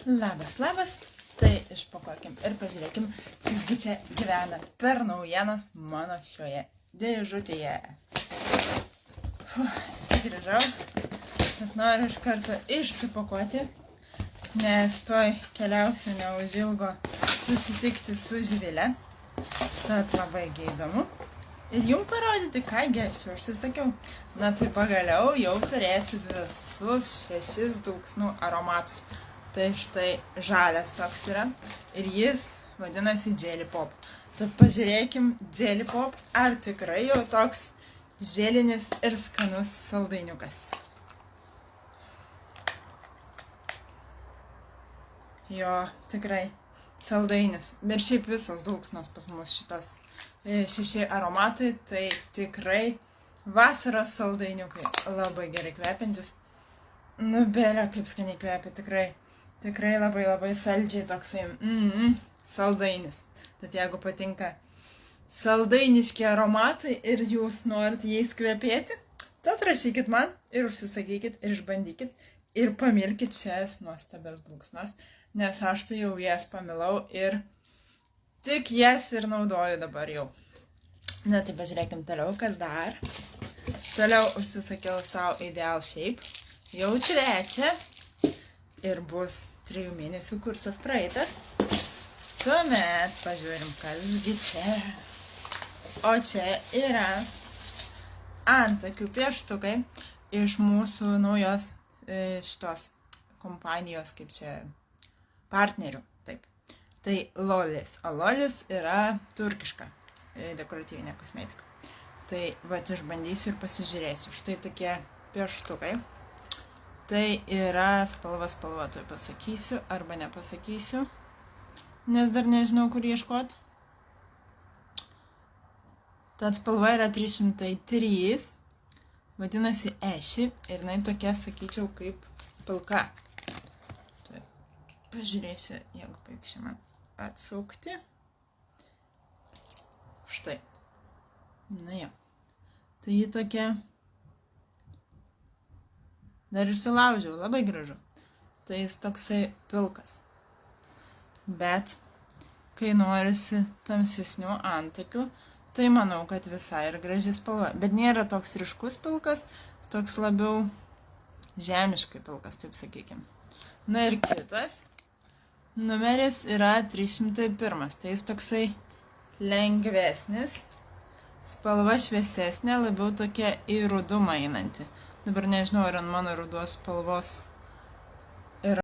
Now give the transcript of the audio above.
Labas, tai išpakuokim ir pažiūrėkim, kasgi čia gyvena per naujienas mano šioje dėžutėje. Grįžau, bet noriu iš karto išsipakuoti, nes toj keliausiu neužilgo susitikti su Živile. Tad labai įdomu. Ir jums parodyti, kągi aš čia užsisakiau. Na tai pagaliau jau turėsiu visus 6 dūksnų aromatus. Tai štai žalias toks yra ir jis vadinasi Jelly Pop. Tad pažiūrėkim Jelly Pop, ar tikrai jau toks želinis ir skanus saldainiukas. Jo, tikrai saldainis. Bet šiaip visos dūksnos pas mus šitas 6 aromatai, tai tikrai vasaros saldainiukai. Labai gerai kvepiantis. Nu, belė, kaip skaniai kvepia, tikrai labai saldžiai toksai saldainis. Tad jeigu patinka saldainiški aromatai ir jūs norit jais kvepėti, tad rašykit man ir užsisakykit ir išbandykit ir pamilkit šias nuostabias dūksnas, nes aš tai jau jas pamilau ir tik jas ir naudoju dabar jau. Na tai pažiūrėkim toliau, kas dar. Toliau užsisakiau savo Ideal Shape, jau 3. ir bus 3 mėnesių kursas praeitas. Tuomet pažiūrim, kasgi čia. O čia yra antakių pieštukai iš mūsų naujos šitos kompanijos, kaip čia, partnerių. Taip. Tai Lolis. O Lolis yra turkiška dekoratyvinė kosmetika. Tai va, išbandysiu ir pasižiūrėsiu. Štai tokie pieštukai. Tai yra spalva, tuoj pasakysiu arba nepasakysiu, nes dar nežinau, kur ieškoti. Tad spalva yra 303, vadinasi Eši ir jinai tokia, sakyčiau, kaip pilka. Tai pažiūrėsiu, jeigu pavyks man atsukti. Štai. Na jo. Tai ji tokia. Dar ir sulaužiau, labai gražu. Tai jis toksai pilkas. Bet, kai norisi tamsesnių antakių, tai manau, kad visai ir graži spalva. Bet nėra toks ryškus pilkas, toks labiau žemiškai pilkas, taip sakykim. Na ir kitas numeris yra 301. Tai jis toksai lengvesnis, spalva šviesesnė, labiau tokia į rudumą einanti. Dabar nežinau, ar ant mano rudos spalvos yra